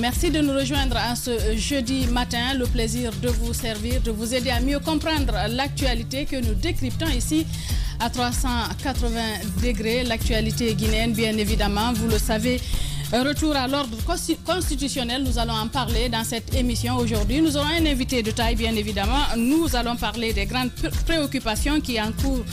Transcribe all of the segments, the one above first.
Merci de nous rejoindre en ce jeudi matin. Le plaisir de vous servir, de vous aider à mieux comprendre l'actualité que nous décryptons ici à 380 degrés. L'actualité guinéenne, bien évidemment, vous le savez. Retour à l'ordre constitutionnel, nous allons en parler dans cette émission aujourd'hui. Nous aurons un invité de taille, bien évidemment. Nous allons parler des grandes préoccupations qui encourent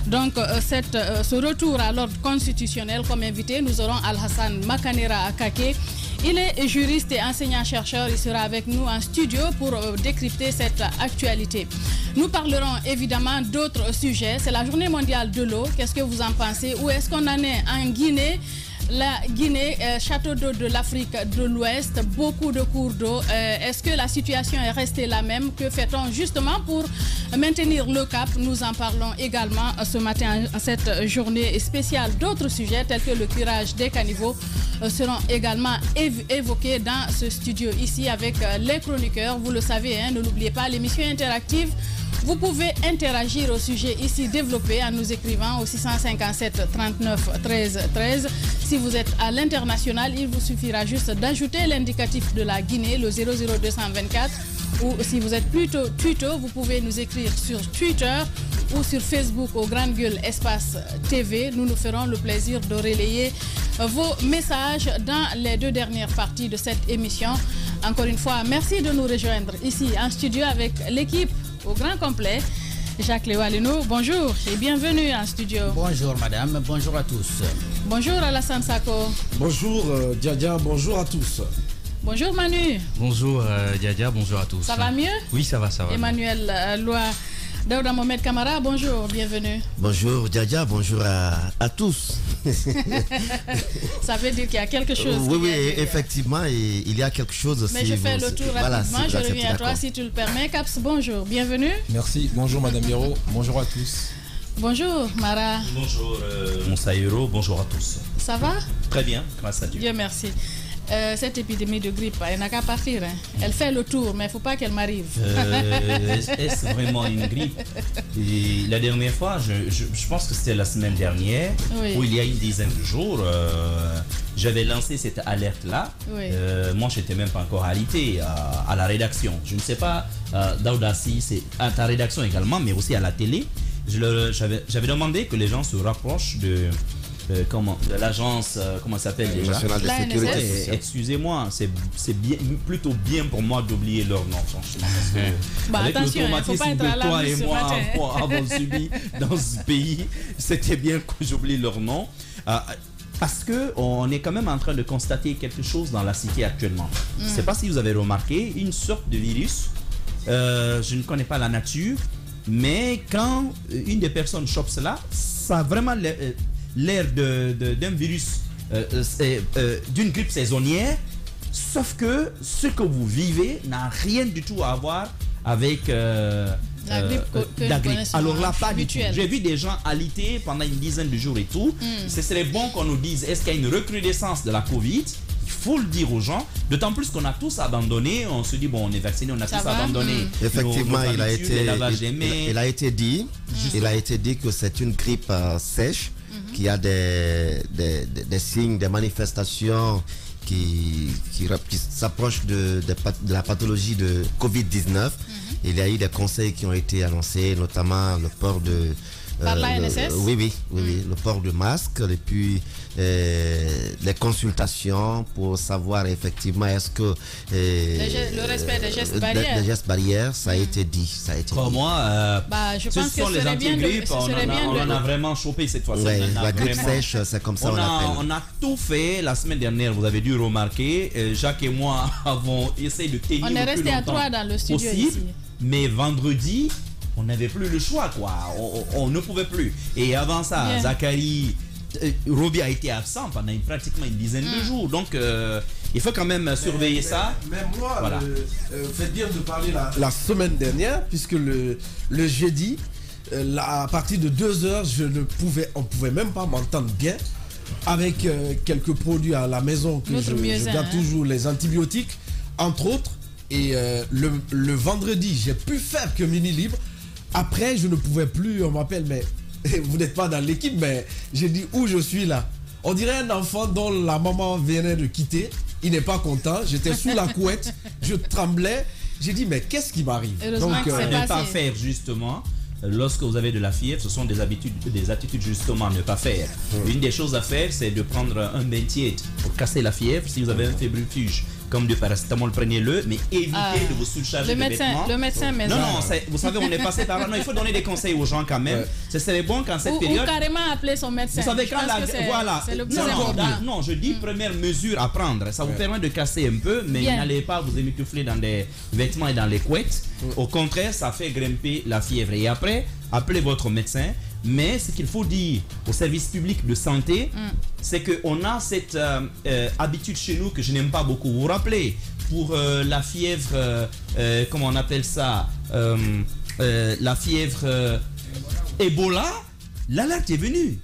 donc ce retour à l'ordre constitutionnel. Comme invité, nous aurons Al-Hassan Makanera Akake. Il est juriste et enseignant-chercheur. Il sera avec nous en studio pour décrypter cette actualité. Nous parlerons évidemment d'autres sujets. C'est la journée mondiale de l'eau. Qu'est-ce que vous en pensez? Où est-ce qu'on en est en Guinée? La Guinée, château d'eau de l'Afrique de l'Ouest, beaucoup de cours d'eau. Est-ce que la situation est restée la même? Que fait-on justement pour maintenir le cap? Nous en parlons également ce matin en cette journée spéciale. D'autres sujets tels que le curage des caniveaux seront également évoqués dans ce studio ici avec les chroniqueurs. Vous le savez, hein, ne l'oubliez pas, l'émission interactive. Vous pouvez interagir au sujet ici développé en nous écrivant au 657 39 13 13. Si vous êtes à l'international, il vous suffira juste d'ajouter l'indicatif de la Guinée, le 00224. Ou si vous êtes plutôt Twitter, vous pouvez nous écrire sur Twitter ou sur Facebook au Grande Gueule Espace TV. Nous nous ferons le plaisir de relayer vos messages dans les deux dernières parties de cette émission. Encore une fois, merci de nous rejoindre ici en studio avec l'équipe au grand complet. Jacques Léo-Aleno, bonjour et bienvenue en studio. Bonjour madame, bonjour à tous. Bonjour Alassane Sako. Bonjour Diadia, bonjour à tous. Bonjour Manu. Bonjour Diadia, bonjour à tous. Ça va mieux? Oui, ça va, ça va. Emmanuel Loa. Daouda Mohamed Kamara, bonjour, bienvenue. Bonjour Diadia, bonjour à tous. Ça veut dire qu'il y a quelque chose. Oui, effectivement, il y a quelque chose aussi. Mais je fais le tour rapidement, voilà, je reviens à toi si tu le permets. Caps, bonjour, bienvenue. Merci, bonjour Madame Hiro, bonjour à tous. Bonjour Mara. Bonjour Moussa Hiro, bonjour à tous. Ça va? Très bien, grâce à Dieu. Dieu merci. Cette épidémie de grippe, elle n'a qu'à partir. Hein. Elle fait le tour, mais il ne faut pas qu'elle m'arrive. Est-ce vraiment une grippe? Et la dernière fois, je pense que c'était la semaine dernière, oui, où il y a une dizaine de jours, j'avais lancé cette alerte-là. Oui. Moi, je n'étais même pas encore alité à la rédaction. Je ne sais pas, Daouda, si c'est à ta rédaction également, mais aussi à la télé. J'avais demandé que les gens se rapprochent de l'agence, comment ça s'appelle déjà? Nationale de sécurité. Excusez-moi, c'est plutôt bien pour moi d'oublier leur nom, franchement. Parce que attention, il ne faut pas être à toi et moi avons subi dans ce pays, c'était bien que j'oublie leur nom. Parce qu'on est quand même en train de constater quelque chose dans la cité actuellement. Je ne sais pas si vous avez remarqué, une sorte de virus, je ne connais pas la nature, mais quand une des personnes chope cela, ça a vraiment l'air d'un virus, d'une grippe saisonnière, sauf que ce que vous vivez n'a rien du tout à voir avec la grippe. Alors là, pas du tout. J'ai vu des gens alités pendant une dizaine de jours et tout. Ce serait bon qu'on nous dise, est-ce qu'il y a une recrudescence de la Covid? Il faut le dire aux gens, d'autant plus qu'on a tous abandonné. On se dit, bon, on est vacciné, on a tous abandonné. Effectivement, il a été dit que c'est une grippe sèche, qu'il y a des signes, des manifestations qui s'approchent de la pathologie de Covid-19. Il y a eu des conseils qui ont été annoncés, notamment le port de... Par l'ANSS? Oui, le port de masque, et puis les consultations pour savoir effectivement est-ce que... le respect des gestes barrières. Des gestes barrières, ça a été dit. Pour moi, je pense ce sont les antigrippes, on en a vraiment chopé cette fois-ci. Ouais, la grippe sèche, c'est comme ça on l'appelle. On a tout fait la semaine dernière, vous avez dû remarquer. Jacques et moi avons essayé de tenir on est resté à 3 dans le studio possible, ici. Mais vendredi, on n'avait plus le choix, quoi. On ne pouvait plus. Et avant ça, Zachary, Roby a été absent pendant pratiquement une dizaine de jours. Donc, il faut quand même surveiller ça. Même moi, voilà. Faites bien de parler la semaine dernière, puisque le jeudi, à partir de 2h, on ne pouvait même pas m'entendre bien. Avec quelques produits à la maison que je garde toujours, les antibiotiques, entre autres. Et le vendredi, j'ai pu faire que mini libre. Après, je ne pouvais plus, on m'appelle, mais vous n'êtes pas dans l'équipe, mais j'ai dit où je suis là. On dirait un enfant dont la maman venait de quitter il n'est pas content. J'étais sous la couette, je tremblais. J'ai dit, mais qu'est-ce qui m'arrive? Donc, ne pas faire justement. Lorsque vous avez de la fièvre, ce sont des attitudes justement à ne pas faire. Une des choses à faire, c'est de prendre un bain tiède pour casser la fièvre. Si vous avez un fébrilfuge, comme du paracétamol, prenez-le, mais évitez de vous surcharger de vêtements. Le médecin maison. Non, vous savez, on est passé par là. Non, il faut donner des conseils aux gens quand même. Ce serait bon qu'en cette période... Ou carrément appeler son médecin. Vous savez, quand voilà. Non, je dis première mesure à prendre. Ça vous permet de casser un peu, mais n'allez pas vous émitoufler dans des vêtements et dans les couettes. Au contraire, ça fait grimper la fièvre. Et après, appelez votre médecin. Mais ce qu'il faut dire au service public de santé, c'est qu'on a cette habitude chez nous que je n'aime pas beaucoup. Vous vous rappelez, pour la fièvre, comment on appelle ça, la fièvre Ebola, l'alerte est venue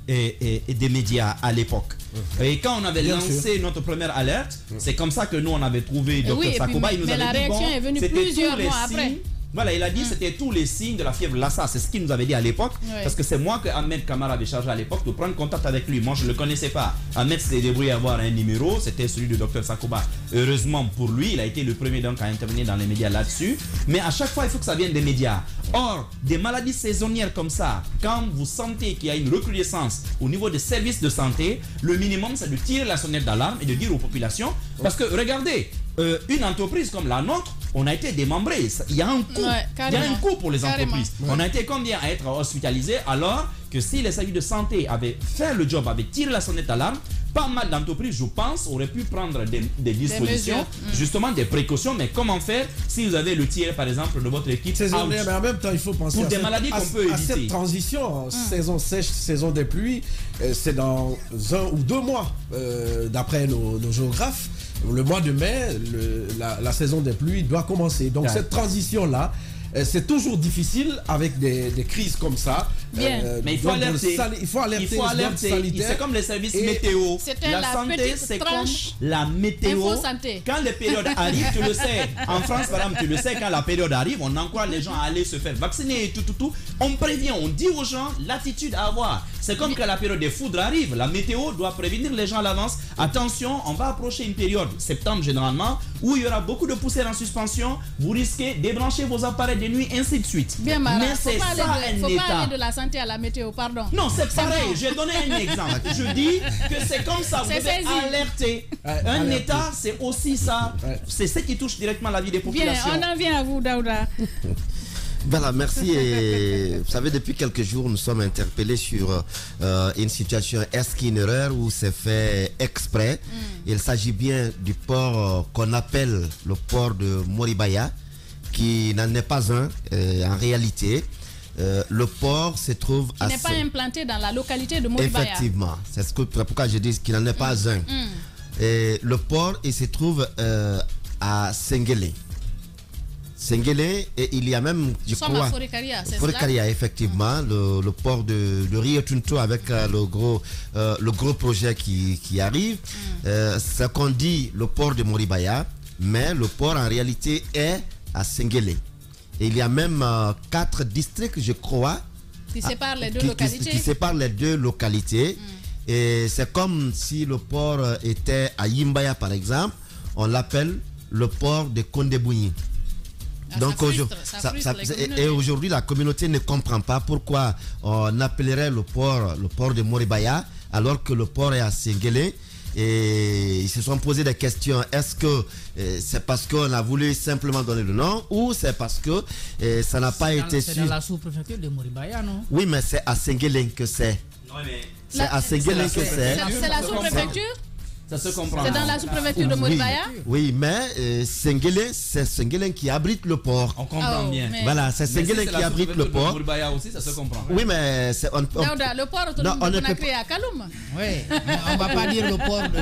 et des médias à l'époque. Et quand on avait lancé notre première alerte, c'est comme ça que nous on avait trouvé Dr Sakoba. Il nous avait la dit, réaction est venue plusieurs mois après. Voilà, il a dit c'était tous les signes de la fièvre Lassa. C'est ce qu'il nous avait dit à l'époque. Parce que c'est moi que Ahmed Kamara avait chargé à l'époque de prendre contact avec lui. Moi, je ne le connaissais pas. Ahmed s'est débrouillé à avoir un numéro. C'était celui de Dr Sakoba. Heureusement pour lui, il a été le premier donc à intervenir dans les médias là-dessus. Mais à chaque fois, il faut que ça vienne des médias. Or, des maladies saisonnières comme ça, quand vous sentez qu'il y a une recrudescence au niveau des services de santé, le minimum, c'est de tirer la sonnette d'alarme et de dire aux populations. Parce que, regardez, une entreprise comme la nôtre, on a été démembrés. Il y a un coût. Il y a un coût pour les entreprises. On a été combien à être hospitalisés alors que si les services de santé avaient fait le job, avaient tiré la sonnette d'alarme, pas mal d'entreprises, je pense, auraient pu prendre des dispositions, justement des précautions. Mais comment faire si vous avez le tiers, par exemple, de votre équipe mais en même temps, il faut penser pour des maladies qu'on peut éviter. À cette transition, saison sèche, saison des pluies, c'est dans 1 ou 2 mois, d'après nos géographes. Le mois de mai, la saison des pluies doit commencer. Donc cette transition-là, c'est toujours difficile avec des crises comme ça. Mais il faut alerter. Il faut alerter. C'est comme les services météo. La santé, c'est comme la météo. Quand les périodes arrivent, tu le sais. En France, par exemple, tu le sais, quand la période arrive, on encourage les gens à aller se faire vacciner et tout. On prévient, on dit aux gens l'attitude à avoir. C'est comme quand la période des foudres arrive. La météo doit prévenir les gens à l'avance. Attention, on va approcher une période, septembre généralement, où il y aura beaucoup de poussière en suspension. Vous risquez de débrancher vos appareils de nuit, ainsi de suite. Bien, Mara, mais c'est ça un état. Faut pas aller de la santé à la météo, pardon. Non, c'est pareil. J'ai donné un exemple. Je dis que c'est comme ça. Vous devez alerter. Un état, c'est aussi ça. C'est ce qui touche directement la vie des populations. Bien, on en vient à vous, Daouda. Voilà, merci. Et vous savez, depuis quelques jours, nous sommes interpellés sur une situation. Est-ce qu'il y a une erreur ou c'est fait exprès? Il s'agit bien du port qu'on appelle le port de Moribaya, qui n'en est pas un en réalité. Le port se trouve qui n'est pas implanté dans la localité de Moribaya. Effectivement, c'est pourquoi je dis qu'il n'en est pas un. Et le port, il se trouve à Sengelé. Et il y a même, je crois, Forikaria, effectivement, le port de Rio Tinto avec le gros projet qui arrive. C'est qu'on dit le port de Moribaya, mais le port en réalité est à Sengelé. Et il y a même 4 districts, je crois, qui séparent les deux localités. Et c'est comme si le port était à Yimbaya, par exemple, on l'appelle le port de Kondebouni. Donc aujourd'hui, la communauté ne comprend pas pourquoi on appellerait le port de Moribaya alors que le port est à Sengelé. Et ils se sont posé des questions. Est-ce que c'est parce qu'on a voulu simplement donner le nom ou c'est parce que ça n'a pas été su? C'est dans la sous-préfecture de Moribaya, non? Oui, mais c'est à Sengelé que c'est. C'est à Sengelé que c'est. C'est la sous-préfecture? Ça se comprend. C'est dans la sous-préfecture de Moribaya? Oui, mais Sengelé, c'est Sengelé qui abrite le port. On comprend bien. Voilà, c'est Sengelé qui abrite le port. Moribaya aussi, ça se comprend. Oui, mais c'est le port autonome de Conakry à Kaloum. Oui, on ne va pas dire le port de...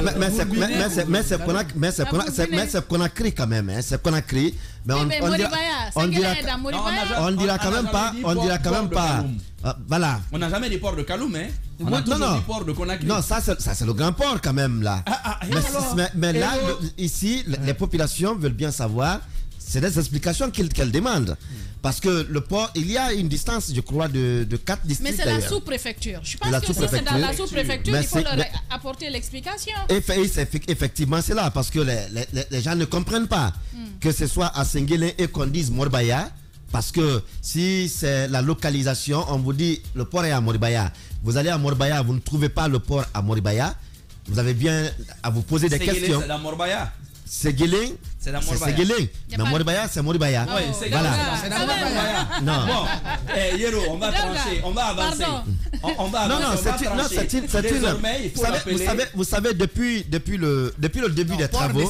Mais c'est Conakry quand même, c'est Conakry. Mais on dira quand même pas. Voilà. On n'a jamais dit port de Kaloum, hein? On a toujours dit port de Conakry. Non, ça c'est le grand port quand même là. Mais là, ici, les populations veulent bien savoir c'est des explications qu'elle demande. Parce que le port, il y a une distance, je crois, de 4 districts. Mais c'est la sous-préfecture. Je pense que c'est dans la sous-préfecture qu'il faut leur apporter l'explication. Effectivement, c'est là, parce que les gens ne comprennent pas que ce soit à Senguélé et qu'on dise Morbaya. Parce que si c'est la localisation, on vous dit le port est à Morbaya. Vous allez à Morbaya, vous ne trouvez pas le port à Morbaya. Vous avez bien à vous poser des questions. C'est la Morbaya. Séguélé, c'est la Morbaya. C'est Séguélé. Mais Morbaya, c'est Morbaya. Oui, c'est voilà. C'est la Morbaya. Non. Bon, Yero, on va trancher, on va avancer. On va avancer. Non, c'est une. Désormais, il faut l'appeler. Vous savez, depuis le début des travaux.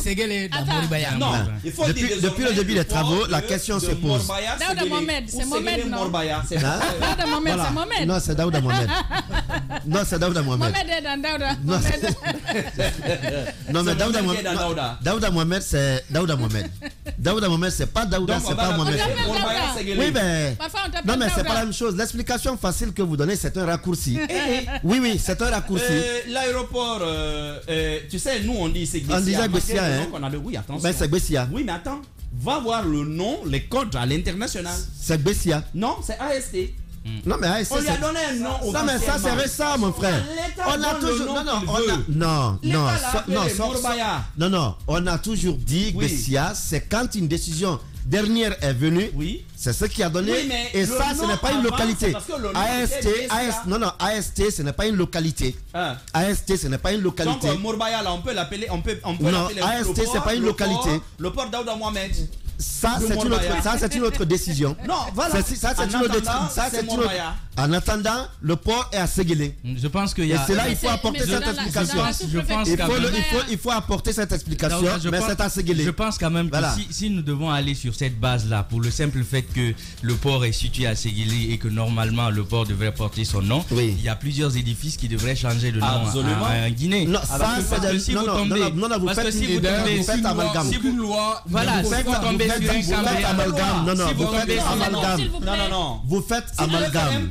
Non, il faut dire depuis le début des travaux, la question se pose. Daouda Mohamed, c'est Mohamed, non? Daouda Mohamed, c'est Mohamed. Non, c'est Daouda Mohamed. Non, c'est Daouda Mohamed. Mohamed est dans Daouda. Non, mais Daouda Mohamed, c'est Daouda Mohamed. Daouda Mohamed, c'est pas Daouda, c'est pas Mohamed. Oui, mais. Non, mais c'est pas la même chose. L'explication facile que vous donnez, c'est un raccourci. Oui, c'est un raccourci. L'aéroport, tu sais, nous on dit c'est Gbessia. On disait Gbessia, hein. Oui, attention. Ben, c'est Gbessia. Oui, mais attends. Va voir le nom, les codes à l'international. C'est Gbessia. Non, c'est AST. Non, mais AST. On lui a donné un nom. Non, mais ça, c'est récent, mon frère. On a toujours. Non, on a toujours dit que Gbessia, c'est quand une décision dernière est venue. Oui. C'est ce qui a donné. Oui, et ça, ce n'est pas une localité. AST, ce n'est pas une localité. AST, ce n'est pas une localité. Donc, Morbaya, là, on peut l'appeler. Non, AST, ce n'est pas une localité. Le port Daouda Mohamed. Ça, c'est une autre décision. Non, voilà. Ça, c'est une autre décision. En attendant, le port est à Séguélé. Je pense qu'il y a. Et c'est là il faut apporter cette explication. Il faut apporter cette explication, mais c'est à Séguélé. Je pense quand même que si nous devons aller sur cette base-là, pour le simple fait que le port est situé à Séguélé et que normalement le port devrait porter son nom, il y a plusieurs édifices qui devraient changer de nom en Guinée. Non, ça, c'est vous faites amalgame. Si vous voilà, si vous tombez sur un amalgame. Non. Vous faites amalgame.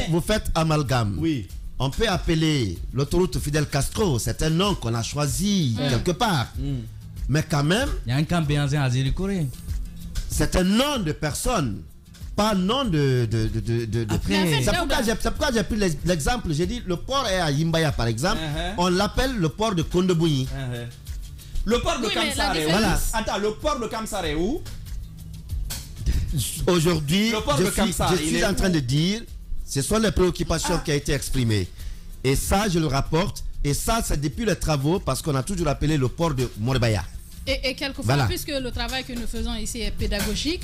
Vous faites amalgame. Oui. On peut appeler l'autoroute Fidel Castro, c'est un nom qu'on a choisi quelque part. Mais quand même, il y a un camp Béanzin à Zélikoré. C'est un nom de personne, pas un nom de. C'est pourquoi j'ai pris l'exemple. J'ai dit le port est à Yimbaya par exemple. On l'appelle le port de Kondebougny. Le port de Kamsaré. Voilà. Attends, le port de Kamsaré où? Aujourd'hui, je suis en train de dire, ce sont les préoccupations qui ont été exprimées. Et ça, je le rapporte. Et ça, c'est depuis les travaux, parce qu'on a toujours appelé le port de Morbaya. Et quelquefois, puisque le travail que nous faisons ici est pédagogique,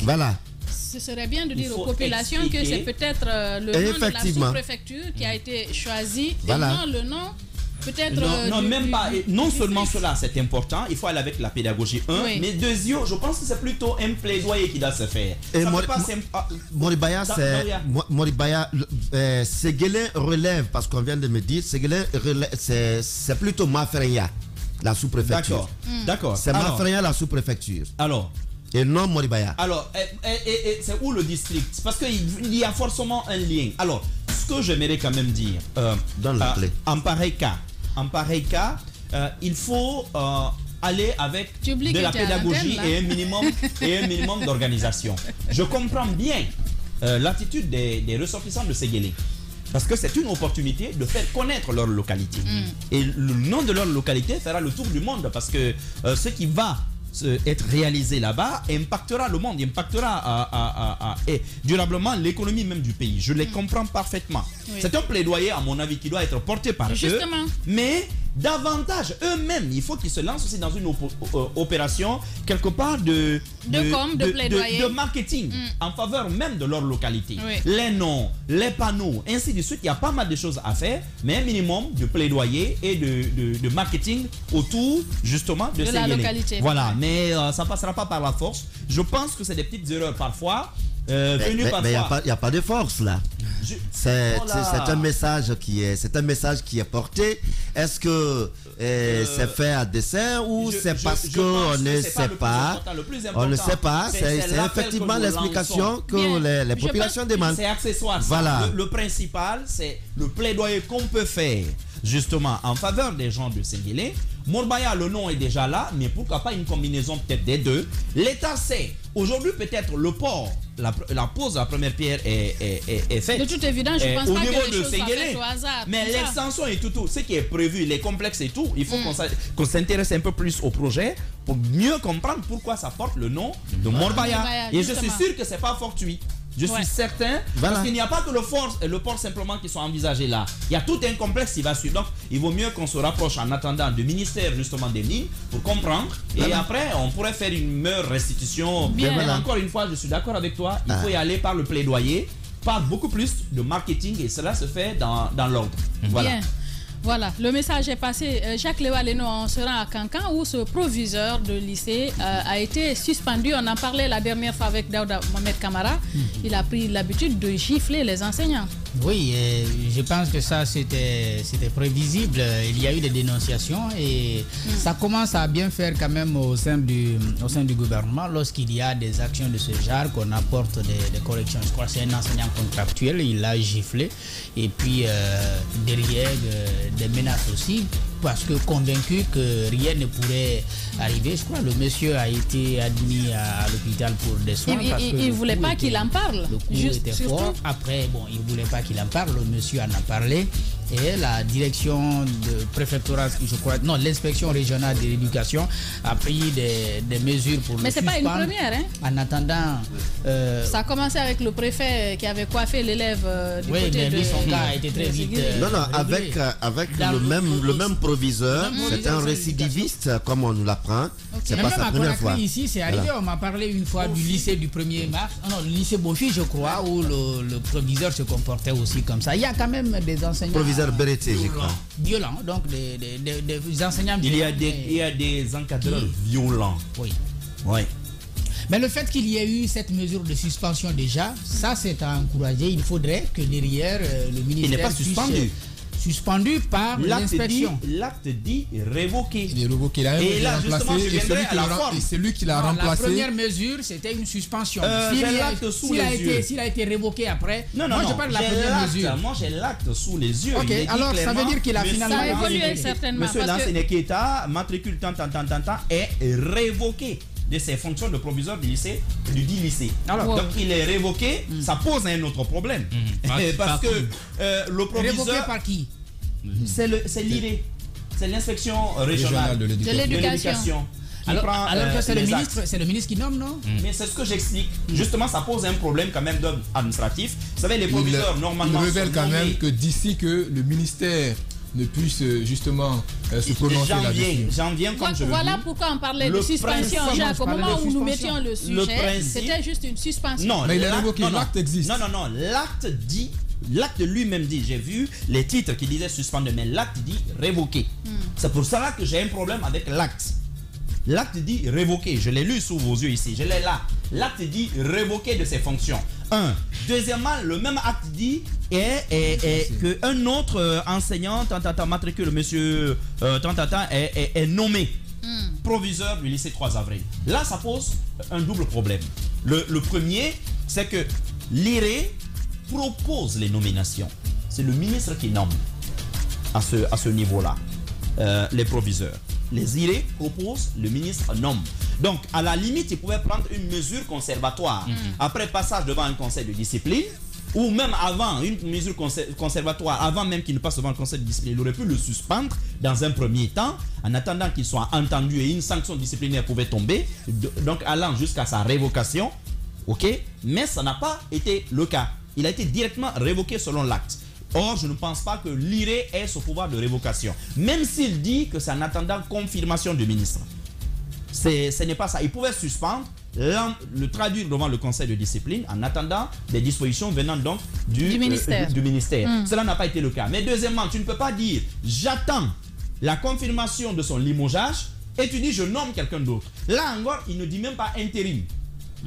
ce serait bien de dire aux populations que c'est peut-être le nom de la sous-préfecture qui a été choisi, et non le nom. Non seulement cela c'est important, il faut aller avec la pédagogie mais deuxièmement, je pense que c'est plutôt un plaidoyer qui doit se faire. Moribaya, Séguélé relève, parce qu'on vient de me dire, Séguélé c'est plutôt Mafrenya, la sous-préfecture. D'accord. C'est Mafrenya, la sous-préfecture. Alors. Et non Moribaya. Alors, c'est où le district? Parce qu'il y a forcément un lien. Alors, ce que j'aimerais quand même dire, en pareil cas, il faut aller avec de la pédagogie et un minimum d'organisation. Je comprends bien l'attitude des ressortissants de Séguélé. Parce que c'est une opportunité de faire connaître leur localité. Et le nom de leur localité fera le tour du monde. Parce que ce qui va être réalisé là-bas impactera le monde, impactera et durablement l'économie même du pays. Je les comprends parfaitement. C'est un plaidoyer à mon avis qui doit être porté par eux, mais davantage eux-mêmes, il faut qu'ils se lancent aussi dans une opération quelque part de marketing en faveur même de leur localité. Les noms, les panneaux, ainsi de suite, il y a pas mal de choses à faire, mais un minimum de plaidoyer et de marketing autour justement de la localité. Voilà, mais ça passera pas par la force. Je pense que c'est des petites erreurs parfois. Mais il n'y a pas de force là. C'est un message qui est porté. Est-ce que c'est fait à dessein ou c'est parce qu'on ne sait pas? On ne sait pas. C'est effectivement l'explication que les populations demandent. C'est accessoire. Voilà. Le principal, c'est le plaidoyer qu'on peut faire justement en faveur des gens de Séguélé Morbaya, le nom est déjà là, mais pourquoi pas une combinaison peut-être des deux? L'État sait. Aujourd'hui, peut-être le port, la pose de la première pierre est faite. De toute évidence, je pense au pas niveau que les de choses soient Séguélé. faites au hasard. Mais l'extension et tout, ce qui est prévu, les complexes et tout, il faut qu'on s'intéresse un peu plus au projet pour mieux comprendre pourquoi ça porte le nom de Morbaya. Et je suis sûr que c'est pas fortuit. Je suis certain, parce qu'il n'y a pas que le port simplement qui sont envisagés là. Il y a tout un complexe qui va suivre. Donc, il vaut mieux qu'on se rapproche en attendant du ministère justement des mines pour comprendre. Et après, on pourrait faire une meilleure restitution. Mais encore une fois, je suis d'accord avec toi. Il faut y aller par le plaidoyer, par beaucoup plus de marketing et cela se fait dans l'ordre. Voilà. Bien. Voilà, le message est passé. Jacques Lévaleno, on se rend à Cancan où ce proviseur de lycée a été suspendu. On en parlait la dernière fois avec Daouda Mohamed Kamara. Il a pris l'habitude de gifler les enseignants. Oui, je pense que ça c'était prévisible. Il y a eu des dénonciations et ça commence à bien faire quand même au sein du gouvernement lorsqu'il y a des actions de ce genre qu'on apporte des corrections. Je crois que c'est un enseignant contractuel, il l'a giflé et puis derrière des menaces aussi parce que convaincu que rien ne pourrait arriver. Je crois que le monsieur a été admis à l'hôpital pour des soins. Il ne voulait pas qu'il en parle. Le coup était fort. Après, bon, il ne voulait pas qu'il en parle. Le monsieur en a parlé. Et la direction de préfectorat, je crois, non, l'inspection régionale de l'éducation a pris des mesures pour Mais ce n'est pas une première, hein? En attendant... ça a commencé avec le préfet qui avait coiffé l'élève du côté mais lui, son cas a été très vite... avec le même proviseur, c'est un récidiviste, comme on nous l'apprend. C'est pas sa première fois. Ici, c'est arrivé, on m'a parlé une fois du lycée du 1er mars, non, le lycée Bonfils, je crois, où le proviseur se comportait aussi comme ça. Il y a quand même des enseignants... Proviseur Berreté, je crois. Violents, donc des enseignants violents. Il y a des encadreurs violents. Oui. Oui. Mais le fait qu'il y ait eu cette mesure de suspension déjà, ça c'est à encourager. Il faudrait que derrière le ministère... Il n'est pas suspendu par l'inspection. L'acte dit révoqué. Il est révoqué. Il a et là, justement, je viendrai à la forme. C'est lui qui l'a remplacé. La première mesure, c'était une suspension. S'il a été révoqué après, non, moi je parle de la première mesure. Moi, j'ai l'acte sous les yeux. Ok, alors ça veut dire qu'il a finalement... Ça a évolué certainement. Monsieur Lanseneketa, matricule tant, est révoqué de ses fonctions de proviseur du lycée, du dit lycée. Alors, donc il est révoqué, ça pose un autre problème. Parce que le proviseur... Révoqué par qui? C'est l'IRE, c'est l'inspection régionale de l'éducation. Alors que c'est le ministre qui nomme, non? Mais c'est ce que j'explique. Justement, ça pose un problème quand même d'ordre administratif. Vous savez, les proviseurs, normalement... Il révèle quand même que d'ici que le ministère ne puisse justement se prononcer là-dessus. J'en viens comme je le dis. Voilà pourquoi on parlait de suspension, Jacques. Au moment où nous mettions le sujet, c'était juste une suspension. Non, mais il est révoqué, l'acte existe. Non, l'acte dit... L'acte lui-même dit, j'ai vu les titres qui disaient suspendre, mais l'acte dit révoqué. C'est pour cela que j'ai un problème avec l'acte. L'acte dit révoqué, je l'ai lu sous vos yeux ici, je l'ai là. L'acte dit révoqué de ses fonctions. Deuxièmement, le même acte dit qu'un autre enseignant, matricule, monsieur est nommé proviseur du lycée 3 avril. Là, ça pose un double problème. Le premier, c'est que l'IRE propose les nominations. C'est le ministre qui nomme à ce niveau-là les proviseurs. Les IRE proposent, le ministre nomme. Donc, à la limite, il pouvait prendre une mesure conservatoire. Après passage devant un conseil de discipline, ou même avant une mesure conservatoire, avant même qu'il ne passe devant le conseil de discipline, il aurait pu le suspendre dans un premier temps, en attendant qu'il soit entendu et une sanction disciplinaire pouvait tomber, donc allant jusqu'à sa révocation. Ok, mais ça n'a pas été le cas. Il a été directement révoqué selon l'acte. Or, je ne pense pas que l'IRE ait ce pouvoir de révocation. Même s'il dit que c'est en attendant confirmation du ministre. Ce n'est pas ça. Il pouvait suspendre, le traduire devant le conseil de discipline en attendant des dispositions venant donc du ministère. Cela n'a pas été le cas. Mais deuxièmement, tu ne peux pas dire j'attends la confirmation de son limogeage et tu dis je nomme quelqu'un d'autre. Là encore, il ne dit même pas intérim.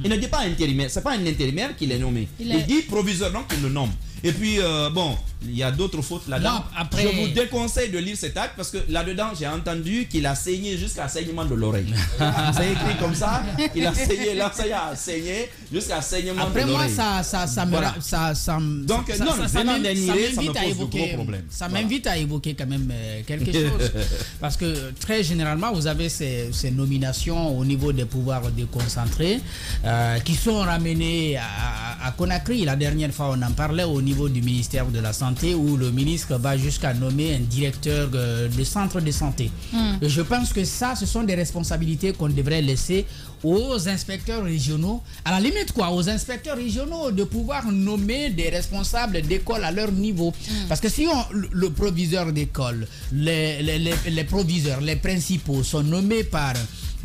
Il ne dit pas intérimaire, c'est pas un intérimaire qui l'est nommé. Il dit proviseur, donc il le nomme. Et puis, bon, il y a d'autres fautes là-dedans. Je vous déconseille de lire cet acte parce que là-dedans, j'ai entendu qu'il a saigné jusqu'à saignement de l'oreille. C'est écrit comme ça. Il a saigné, l'enseignant a saigné jusqu'à saignement de l'oreille. Après moi, ça me... Donc, ça m'invite à évoquer quand même quelque chose. Parce que très généralement, vous avez ces nominations au niveau des pouvoirs déconcentrés qui sont ramenés à Conakry. La dernière fois, on en parlait au niveau du ministère de la Santé où le ministre va jusqu'à nommer un directeur de centre de santé. Et je pense que ça, ce sont des responsabilités qu'on devrait laisser aux inspecteurs régionaux, à la limite aux inspecteurs régionaux de pouvoir nommer des responsables d'école à leur niveau. Parce que si le proviseur d'école, les proviseurs, les principaux sont nommés par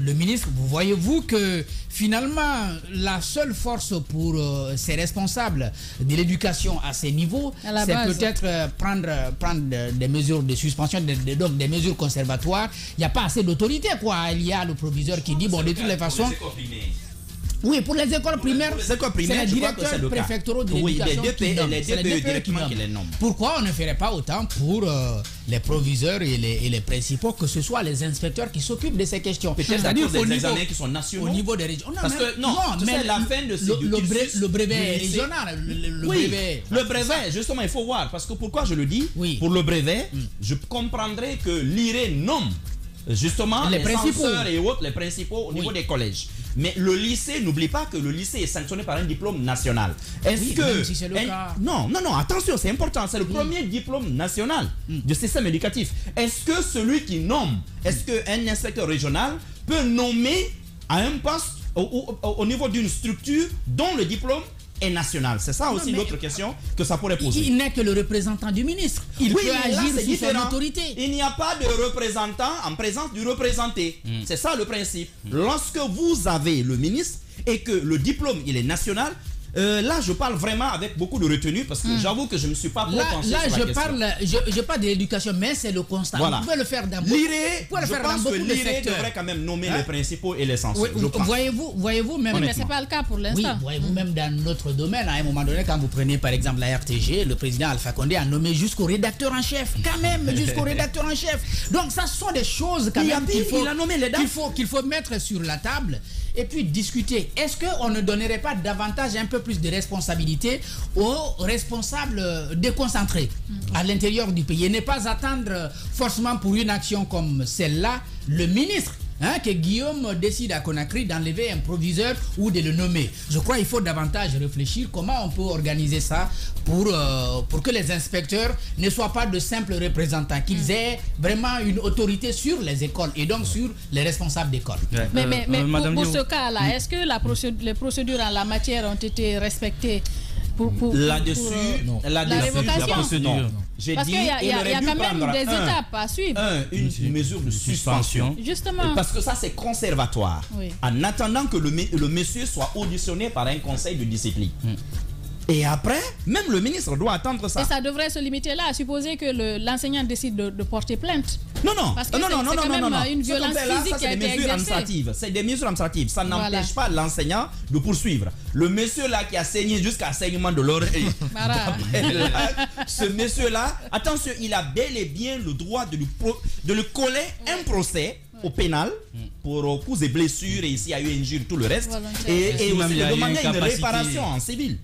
le ministre, vous voyez-vous que finalement la seule force pour ces responsables de l'éducation à ces niveaux, c'est peut-être prendre des mesures de suspension, donc des mesures conservatoires. Il n'y a pas assez d'autorité, quoi. Il y a le proviseur qui dit, bon, de toutes les façons... Oui, pour les écoles primaires, c'est les directeurs préfectoraux de l'éducation qui les nomment. Pourquoi on ne ferait pas autant pour les proviseurs et les principaux, que ce soit les inspecteurs qui s'occupent de ces questions? C'est-à-dire des examens qui sont nationaux. Au niveau des régions. Parce que mais la fin de le brevet régional. Le brevet, justement, il faut voir. Parce que pourquoi je le dis? Pour le brevet, je comprendrais que l'IRE nomme justement les censeurs et autres, les principaux au niveau des collèges. Mais le lycée, n'oublie pas que le lycée est sanctionné par un diplôme national. Est-ce que... Même si c'est le cas. Non, attention, c'est important. C'est le premier diplôme national du système éducatif. Est-ce que celui qui nomme, est-ce qu'un inspecteur régional peut nommer à un poste au niveau d'une structure dont le diplôme est national? C'est ça aussi l'autre question que ça pourrait poser. Il n'est que le représentant du ministre. Il peut agir sous son autorité. Il n'y a pas de représentant en présence du représenté. C'est ça le principe. Lorsque vous avez le ministre et que le diplôme il est national, là je parle vraiment avec beaucoup de retenue parce que j'avoue que je ne me suis pas trop pensé sur la question. Je parle de l'éducation, mais c'est le constat. Voilà. Vous pouvez le faire dans beaucoup de secteurs. Devrait quand même nommer les principaux et les censeurs. Voyez-vous même. Mais c'est pas le cas pour l'instant. Oui, voyez-vous même dans notre domaine, à un moment donné, quand vous prenez par exemple la RTG, le président Alpha Condé a nommé jusqu'au rédacteur en chef. Quand même, jusqu'au rédacteur en chef. Donc ça, ce sont des choses quand même qu'il faut mettre sur la table. Et puis discuter. Est-ce qu'on ne donnerait pas davantage, un peu plus de responsabilité aux responsables déconcentrés à l'intérieur du pays et ne pas attendre forcément pour une action comme celle-là le ministre, que Guillaume décide à Conakry d'enlever un proviseur ou de le nommer. Je crois qu'il faut davantage réfléchir comment on peut organiser ça pour que les inspecteurs ne soient pas de simples représentants, qu'ils aient vraiment une autorité sur les écoles et donc sur les responsables d'école. Mais pour ce cas-là, est-ce que les procédures en la matière ont été respectées? Là-dessus, la révocation. Non. Parce qu'il y a quand même des étapes à suivre. Une mesure de suspension. Justement. Parce que ça, c'est conservatoire. En attendant que le monsieur soit auditionné par un conseil de discipline. Et après, même le ministre doit attendre ça. Et ça devrait se limiter là, à supposer que l'enseignant décide de porter plainte. Non. Parce que c'est quand même une violence physique qui a été exercée. C'est des mesures administratives. Ça n'empêche pas l'enseignant de poursuivre. Le monsieur là qui a saigné jusqu'à saignement de l'oreille. Ce monsieur là, attention, il a bel et bien le droit de le coller un procès au pénal pour coups et blessures, et ici il y a eu injure, tout le reste, et aussi de demander une réparation en civil.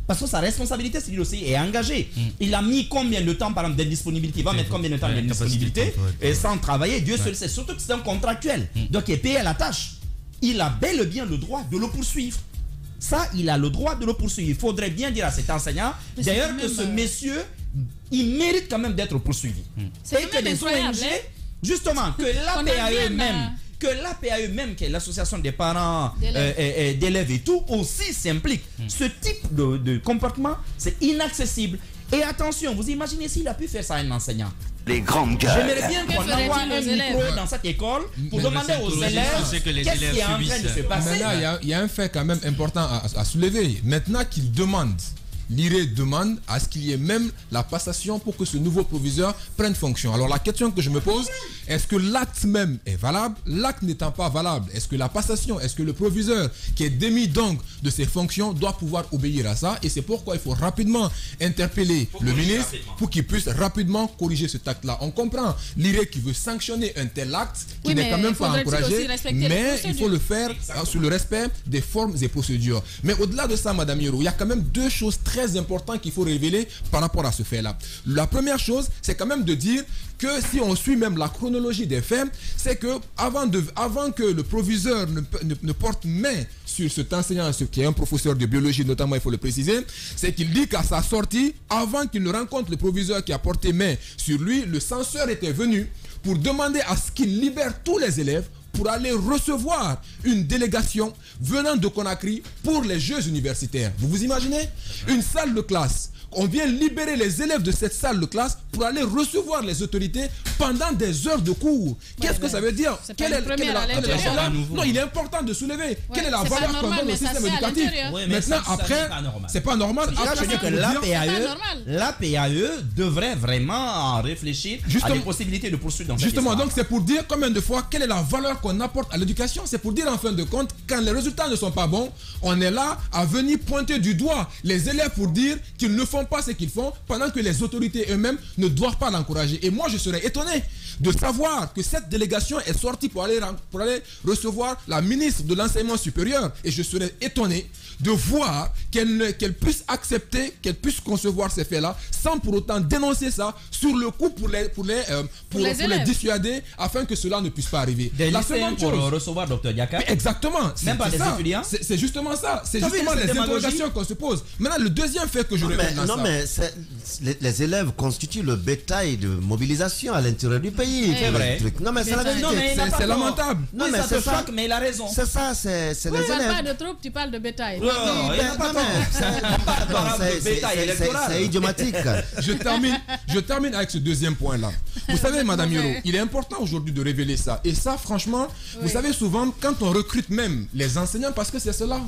Parce que sa responsabilité civile aussi est engagée. Il a mis combien de temps, par exemple, d'indisponibilité? Il va mettre combien de temps d'indisponibilité et sans travailler? Dieu seul sait. Surtout que c'est un contractuel. Donc il est payé à la tâche. Il a bel et bien le droit de le poursuivre. Ça, il a le droit de le poursuivre. Il faudrait bien dire à cet enseignant, d'ailleurs, que ce monsieur, il mérite quand même d'être poursuivi. C'est que des ONG, justement, que l'APAE même, qui est l'association des parents d'élèves et tout, aussi s'implique. Ce type de comportement, c'est inaccessible. Et attention, vous imaginez s'il a pu faire ça à un enseignant. Les grandes gueules. J'aimerais bien qu'on envoie un micro dans cette école pour demander aux élèves qu'est-ce qui est en train de se passer. Maintenant, il y a un fait quand même important à soulever. Maintenant qu'il demande l'IRE demande à ce qu'il y ait même la passation pour que ce nouveau proviseur prenne fonction. Alors la question que je me pose, est-ce que l'acte même est valable? L'acte n'étant pas valable, est-ce que la passation, est-ce que le proviseur qui est démis donc de ses fonctions doit pouvoir obéir à ça? Et c'est pourquoi il faut rapidement interpeller le ministre pour qu'il puisse rapidement corriger cet acte-là. On comprend l'IRE qui veut sanctionner un tel acte qui n'est quand même pas encouragé, mais il faut le faire sous le respect des formes et procédures. Mais au-delà de ça, Madame Yoro, il y a quand même deux choses très importantes qu'il faut révéler par rapport à ce fait-là. La première chose, c'est quand même de dire que si on suit même la chronologie des faits, c'est que avant que le proviseur ne porte main sur cet enseignant, ce qui est un professeur de biologie notamment, il faut le préciser, c'est qu'il dit qu'à sa sortie, avant qu'il ne rencontre le proviseur qui a porté main sur lui, le censeur était venu pour demander à ce qu'il libère tous les élèves pour aller recevoir une délégation venant de Conakry pour les Jeux universitaires. Vous vous imaginez? Une salle de classe. On vient libérer les élèves de cette salle de classe pour aller recevoir les autorités pendant des heures de cours. Qu'est-ce que ça veut dire? Quelle est la Non, il est important de soulever. Quelle est la valeur qu'on donne au système éducatif? Maintenant, après, c'est pas normal. Je veux dire que la PAE devrait vraiment réfléchir à des possibilités de poursuite dans cette histoire. Justement, donc c'est pour dire combien de fois quelle est la valeur qu'on apporte à l'éducation. C'est pour dire en fin de compte, quand les résultats ne sont pas bons, on est là à venir pointer du doigt les élèves pour dire qu'ils ne font pas ce qu'ils font pendant que les autorités eux-mêmes ne doivent pas l'encourager. Et moi, je serais étonné de savoir que cette délégation est sortie pour aller recevoir la ministre de l'enseignement supérieur. Et je serais étonné de voir qu'elle puisse accepter, qu'elle puisse concevoir ces faits-là sans pour autant dénoncer ça sur le coup pour les dissuader afin que cela ne puisse pas arriver. La seconde chose, pour recevoir Dr Diaka. Exactement. Même pas des étudiants. C'est justement ça. C'est justement les interrogations qu'on se pose. Maintenant, le deuxième fait que je révèle dans ça. Non, mais les élèves constituent le bétail de mobilisation à l'intérieur du pays. C'est vrai. Non, mais c'est la vérité. C'est lamentable. Non, mais ça te choque, mais il a raison. C'est ça, c'est les élèves. Tu ne parles pas de troupes, tu parles de bétail. C'est idiomatique. Je termine avec ce deuxième point-là. Vous savez, Madame Yoro, il est important aujourd'hui de révéler ça. Et ça, franchement, vous savez, souvent, quand on recrute même les enseignants, parce que c'est cela,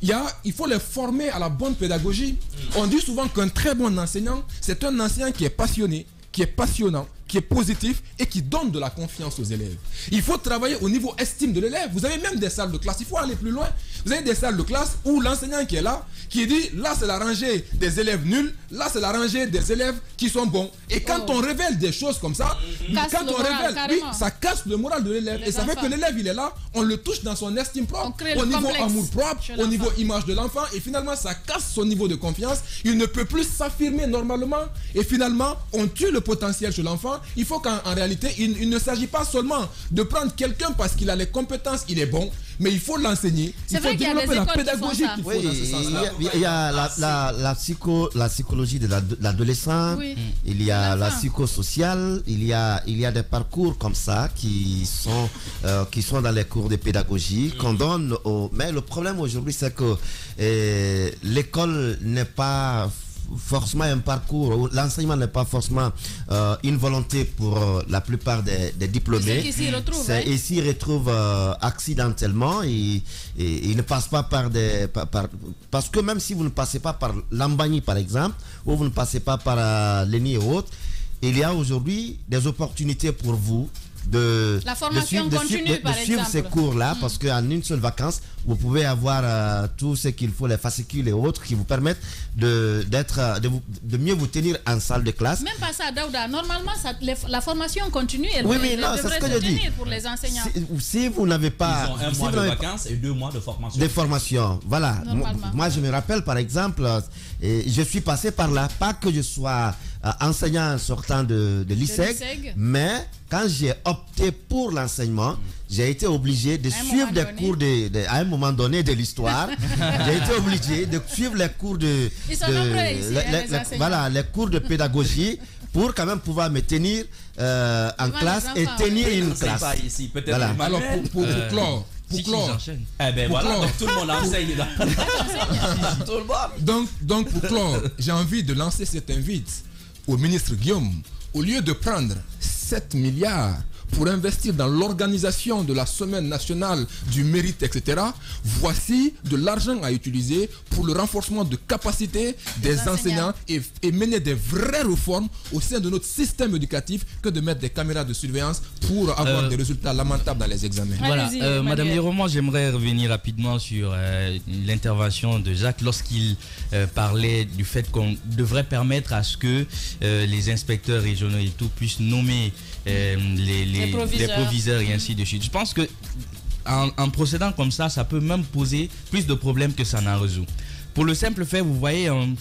il faut les former à la bonne pédagogie. On dit souvent qu'un très bon enseignant, c'est un enseignant qui est passionné, qui est passionnant, qui est positif et qui donne de la confiance aux élèves. Il faut travailler au niveau estime de l'élève. Vous avez même des salles de classe, il faut aller plus loin. Vous avez des salles de classe où l'enseignant qui est là, qui dit là c'est la rangée des élèves nuls, là c'est la rangée des élèves qui sont bons. Et quand on révèle des choses comme ça, ça casse le moral de l'élève. Et ça fait que l'élève il est là, on le touche dans son estime propre, au niveau amour propre, au niveau image de l'enfant, et finalement ça casse son niveau de confiance. Il ne peut plus s'affirmer normalement et finalement on tue le potentiel chez l'enfant. Il faut qu'en réalité, il ne s'agit pas seulement de prendre quelqu'un parce qu'il a les compétences, il est bon, mais il faut l'enseigner. Il faut développer la pédagogie qu'il faut dans ce sens-là. Il y a la psychologie de l'adolescent, il y a la psychosociale, il y a des parcours comme ça qui sont dans les cours de pédagogie qu'on donne mais le problème aujourd'hui, c'est que l'école n'est pas forcément un parcours, l'enseignement n'est pas forcément une volonté pour la plupart des diplômés. Ils s'y retrouvent accidentellement et ils ne passent pas parce que même si vous ne passez pas par l'Ambani par exemple, ou vous ne passez pas par l'ENI et autres, il y a aujourd'hui des opportunités pour vous de suivre ces cours-là, parce qu'en une seule vacance, vous pouvez avoir tout ce qu'il faut, les fascicules et autres qui vous permettent de mieux vous tenir en salle de classe. Même pas ça, Daouda. Normalement, la formation continue. Elle devrait se tenir pour les enseignants. Si vous n'avez pas... Ils ont un mois de vacances et 2 mois de formation. Voilà. Moi, je me rappelle, par exemple, je suis passé par là, pas que je sois enseignant sortant de l'ISEG, mais quand j'ai opté pour l'enseignement, j'ai été obligé de suivre des cours à un moment donné de l'histoire. J'ai été obligé de suivre les cours les cours de pédagogie pour quand même pouvoir me tenir en classe et tenir une classe. Pas ici, peut-être. Voilà. Alors pour clore. Donc tout le monde enseigne. Donc pour clore, j'ai envie de lancer cette invite au ministre Guillaume. Au lieu de prendre 7 milliards pour investir dans l'organisation de la semaine nationale du mérite, etc. Voici de l'argent à utiliser pour le renforcement de capacité des enseignants et mener des vraies réformes au sein de notre système éducatif que de mettre des caméras de surveillance pour avoir des résultats lamentables dans les examens. Voilà, Madame Léroman, j'aimerais revenir rapidement sur l'intervention de Jacques lorsqu'il parlait du fait qu'on devrait permettre à ce que les inspecteurs régionaux et tout puissent nommer les proviseurs et ainsi de suite. Je pense que en procédant comme ça, ça peut même poser plus de problèmes que ça n'en résout. Pour le simple fait, vous voyez un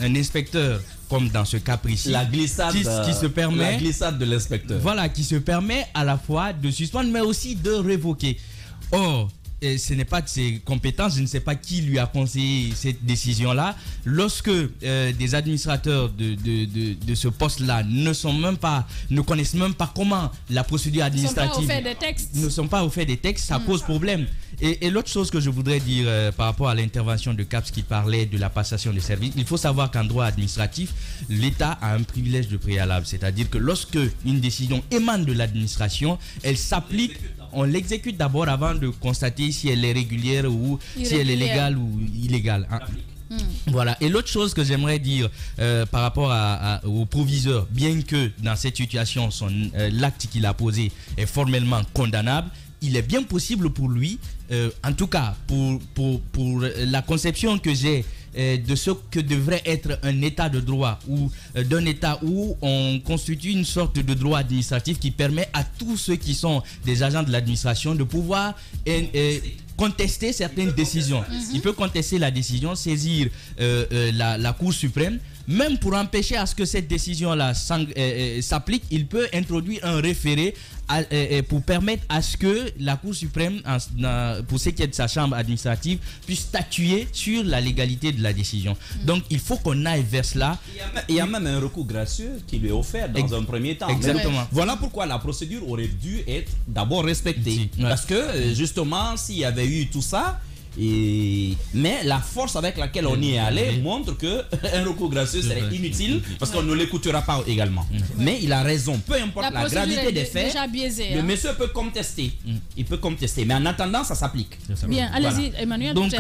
inspecteur, comme dans ce cas précis, la glissade, qui se permet, la glissade de l'inspecteur. Voilà, qui se permet à la fois de suspendre, mais aussi de révoquer. Or, ce n'est pas de ses compétences, je ne sais pas qui lui a conseillé cette décision-là. Lorsque des administrateurs de ce poste-là ne connaissent même pas comment la procédure administrative ne sont pas au fait des textes, ça pose problème. Et l'autre chose que je voudrais dire par rapport à l'intervention de CAPS qui parlait de la passation des services, il faut savoir qu'en droit administratif, l'État a un privilège de préalable. C'est-à-dire que lorsque une décision émane de l'administration, elle s'applique. On l'exécute d'abord avant de constater si elle est régulière ou si elle est légale ou illégale. Voilà. Et l'autre chose que j'aimerais dire par rapport au proviseur, bien que dans cette situation, l'acte qu'il a posé est formellement condamnable, il est bien possible pour lui, en tout cas pour la conception que j'ai de ce que devrait être un état de droit ou d'un état où on constitue une sorte de droit administratif qui permet à tous ceux qui sont des agents de l'administration de pouvoir contester certaines décisions. Il peut contester la décision, saisir la Cour suprême. Même pour empêcher à ce que cette décision-là s'applique, il peut introduire un référé pour permettre à ce que la Cour suprême, pour ce qui est de sa chambre administrative, puisse statuer sur la légalité de la décision. Donc il faut qu'on aille vers cela. Il y a même un recours gracieux qui lui est offert dans un premier temps. Exactement. Voilà pourquoi la procédure aurait dû être d'abord respectée. Parce que justement, s'il y avait eu tout ça, mais la force avec laquelle on y est allé montre qu'un recours gracieux serait inutile parce qu'on ne l'écoutera pas également. Mais il a raison, peu importe la gravité des faits, le monsieur peut contester. Il peut contester, mais en attendant, ça s'applique. Bien, allez-y, Emmanuel. Donc,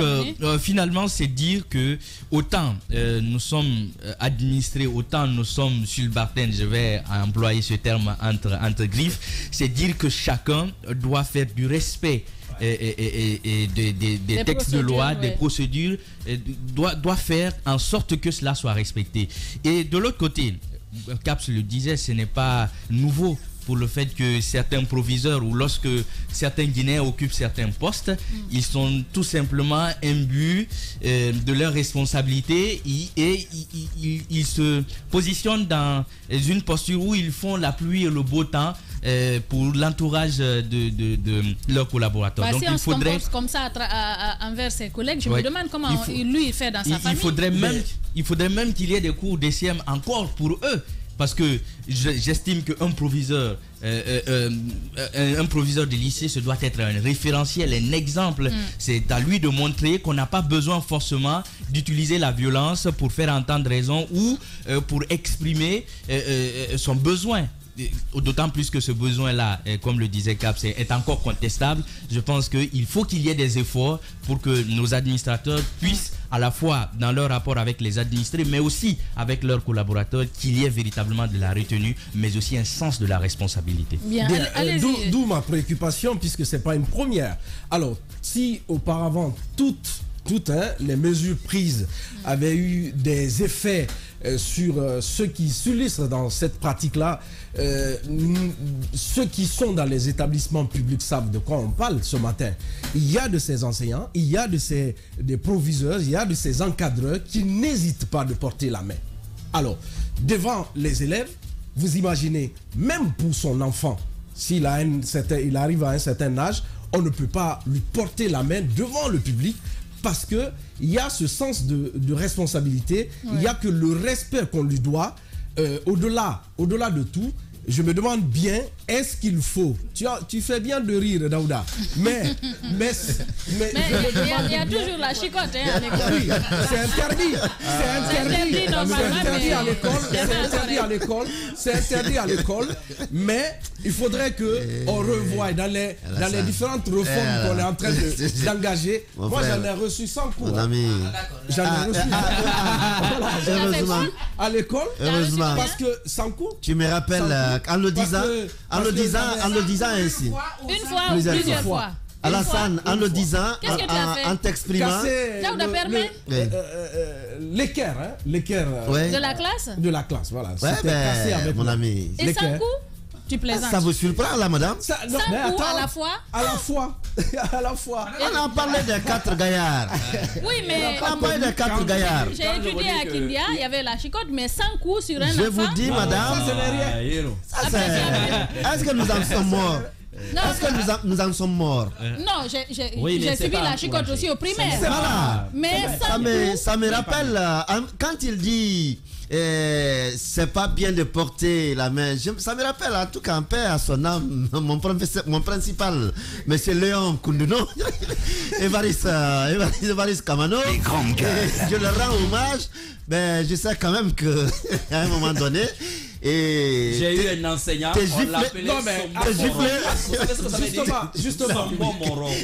finalement, c'est dire que autant nous sommes administrés, autant nous sommes subalternes, je vais employer ce terme entre griffes, c'est dire que chacun doit faire du respect des textes de loi, des procédures, doit faire en sorte que cela soit respecté. Et de l'autre côté, CAPS le disait, ce n'est pas nouveau pour le fait que certains proviseurs ou lorsque certains Guinéens occupent certains postes, ils sont tout simplement imbus de leurs responsabilités et ils se positionnent dans une posture où ils font la pluie et le beau temps pour l'entourage de leurs collaborateurs. Donc si on se comporte comme ça envers ses collègues, je me demande comment lui fait dans sa famille. Il faudrait même qu'il y ait des cours d'ECM encore pour eux. Parce que j'estime qu'un proviseur, un proviseur de lycée, ce doit être un référentiel, un exemple. C'est à lui de montrer qu'on n'a pas besoin forcément d'utiliser la violence pour faire entendre raison ou pour exprimer son besoin. D'autant plus que ce besoin-là, comme le disait CAPS, est encore contestable. Je pense qu'il faut qu'il y ait des efforts pour que nos administrateurs puissent, à la fois dans leur rapport avec les administrés, mais aussi avec leurs collaborateurs, qu'il y ait véritablement de la retenue, mais aussi un sens de la responsabilité. Bien, d'où ma préoccupation, puisque ce n'est pas une première. Alors, si auparavant toutes les mesures prises avaient eu des effets sur ceux qui s'illustrent dans cette pratique-là, ceux qui sont dans les établissements publics savent de quoi on parle ce matin. Il y a de ces enseignants, il y a des proviseurs, il y a de ces encadreurs qui n'hésitent pas de porter la main. Alors, devant les élèves, vous imaginez, même pour son enfant, s'il il arrive à un certain âge, on ne peut pas lui porter la main devant le public parce qu'il y a ce sens de responsabilité, il y a que le respect qu'on lui doit, au-delà de tout. Je me demande bien, est-ce qu'il faut, tu fais bien de rire, Daouda, mais il y a toujours la chicotte à l'école. Oui, c'est interdit. C'est interdit à l'école, mais il faudrait qu'on revoie dans les différentes réformes qu'on est en train d'engager. Moi, j'en ai reçu 100 coups. Mon ami. J'en ai reçu. Heureusement. À l'école. Heureusement. Parce que 100 coups. Tu me rappelles en le disant ainsi. Une fois ou plusieurs fois. Alassane, en le disant, en t'exprimant. L'équerre, de la classe. De la classe, voilà. Ouais, cassé avec mon ami. Et 100 coups? Tu plaisantes. Ça vous surprend là, madame? 100 coups à la fois? À la fois. À la fois. On a parlé de 4 gaillards. Oui, mais. On a parlé de 4 gaillards. J'ai étudié à Kindia, il y avait la chicotte, mais 100 coups sur un enfant. Je vous dis, madame. Est-ce que nous en sommes morts? Est-ce que nous en sommes morts? Non, j'ai subi la chicotte aussi au primaire. Voilà. Mais ça me rappelle quand il dit c'est pas bien de porter la main. Ça me rappelle en tout cas en paix à son âme mon principal, monsieur Léon Koundouno, Évariste Kamano. Je le rends hommage, mais je sais quand même que à un moment donné. Et j'ai eu un enseignant, on l'appelait Justement,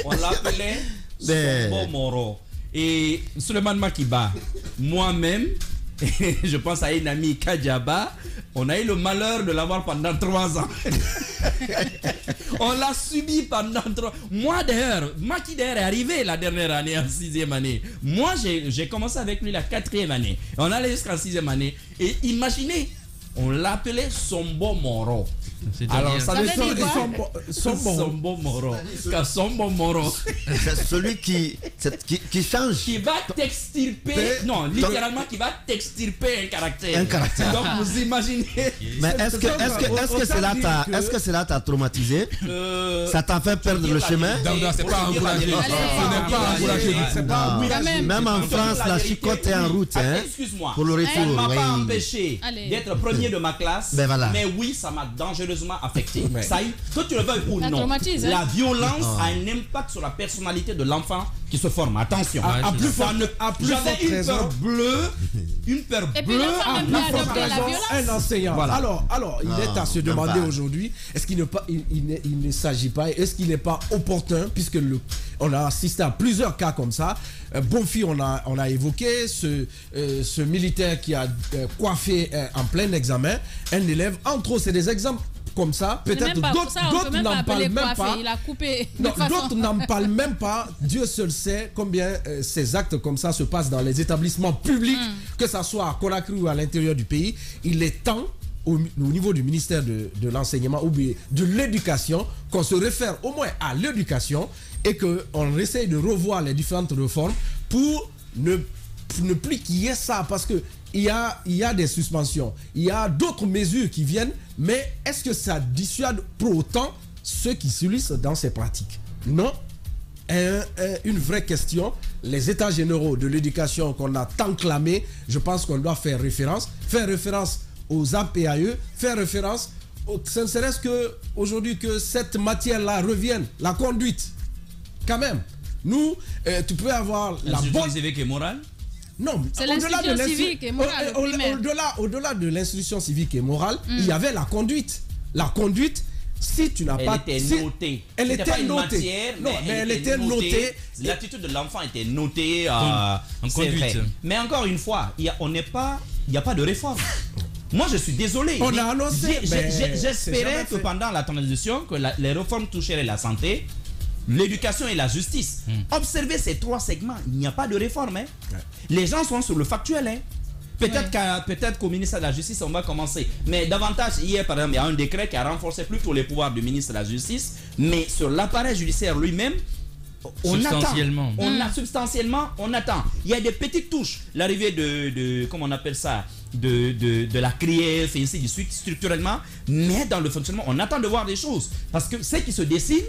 on l'appelait Sombo Moro. Et Suleiman Makiba, moi-même, je pense à une amie Kadjaba, on a eu le malheur de l'avoir pendant 3 ans. On l'a subi pendant 3 ans. Moi d'ailleurs, Maki d'ailleurs est arrivé la dernière année en 6e année. Moi j'ai commencé avec lui la 4e année. On allait jusqu'en 6e année. Et imaginez, on l'appelait Sombo Moro. Alors ça veut dire Sombo Moro. Sombo Moro. C'est celui qui change. Qui va t'extirper. Non, littéralement qui va t'extirper un caractère. Donc vous imaginez. Mais est-ce que cela t'a traumatisé? Ça t'a fait perdre le chemin? C'est pas encouragé. C'est pas encouragé. Même en France, la chicotte est en route. Excuse-moi. Pour le retour. Elle m'a pas empêché d'être premier de ma classe. Mais oui, ça m'a dangereusement affecté. Ça y est, que tu le veuilles ou non, la violence a un impact sur la personnalité de l'enfant qui se forme. Attention. J'avais une peur bleue. Une peur bleue. Un enseignant. Voilà. Alors, il est à se demander aujourd'hui, est-ce qu'il ne s'agit pas, est-ce qu'il n'est pas opportun, puisque on a assisté à plusieurs cas comme ça. Bonfi, on a évoqué ce militaire qui a coiffé en plein examen un élève. Entre autres, c'est des exemples comme ça. Peut-être d'autres n'en parlent même pas. Il a coupé. D'autres n'en parlent même pas. Dieu seul sait combien ces actes comme ça se passent dans les établissements publics, que ce soit à Conakry ou à l'intérieur du pays. Il est temps, au niveau du ministère de l'enseignement ou de l'éducation, qu'on se réfère au moins à l'éducation et qu'on essaye de revoir les différentes réformes pour ne plus qu'il y ait ça, parce que il y a des suspensions, il y a d'autres mesures qui viennent, mais est-ce que ça dissuade pour autant ceux qui se lancent dans ces pratiques? Non. Une vraie question. Les états généraux de l'éducation qu'on a tant clamé, je pense qu'on doit faire référence aux APAE, faire référence ne serait-ce que aujourd'hui que cette matière-là revienne, la conduite. Quand même, nous, tu peux avoir la bonne civique et morale. Non, c'est l'instruction civique et morale. Au-delà de l'instruction civique et morale, il y avait la conduite. La conduite, si tu n'as pas... Elle était notée. Elle était notée. Matière, non, mais elle était notée. L'attitude de l'enfant était notée en conduite. Mais encore une fois, il n'y a pas de réforme. Moi, je suis désolé. On a annoncé. J'espérais que pendant la transition, que les réformes toucheraient la santé, l'éducation et la justice. Observez ces 3 segments. Il n'y a pas de réforme. Les gens sont sur le factuel. Peut-être qu'au ministère de la Justice, on va commencer. Mais davantage, hier, par exemple, il y a un décret qui a renforcé plutôt les pouvoirs du ministre de la Justice. Mais sur l'appareil judiciaire lui-même, on attend. Substantiellement, on attend. Il y a des petites touches. L'arrivée de comment on appelle ça, de la CRIEF et ainsi de suite, structurellement. Mais dans le fonctionnement, on attend de voir des choses. Parce que ce qui se dessine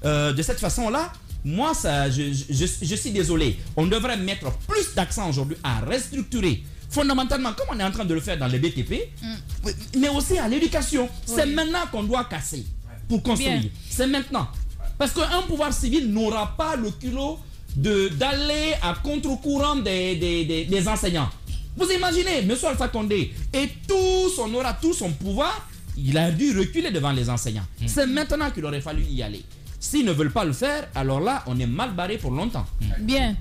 de cette façon-là, moi, je suis désolé. On devrait mettre plus d'accent aujourd'hui à restructurer fondamentalement, comme on est en train de le faire dans les BTP, mais aussi à l'éducation. C'est maintenant qu'on doit casser. pour construire. C'est maintenant. Parce qu'un pouvoir civil n'aura pas le culot d'aller à contre-courant des enseignants. Vous imaginez, M. Alpha Condé, et tout son pouvoir, il a dû reculer devant les enseignants. C'est maintenant qu'il aurait fallu y aller. S'ils ne veulent pas le faire, alors là, on est mal barré pour longtemps. Bien.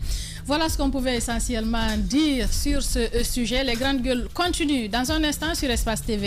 Voilà ce qu'on pouvait essentiellement dire sur ce sujet. Les grandes gueules continuent dans un instant sur Espace TV.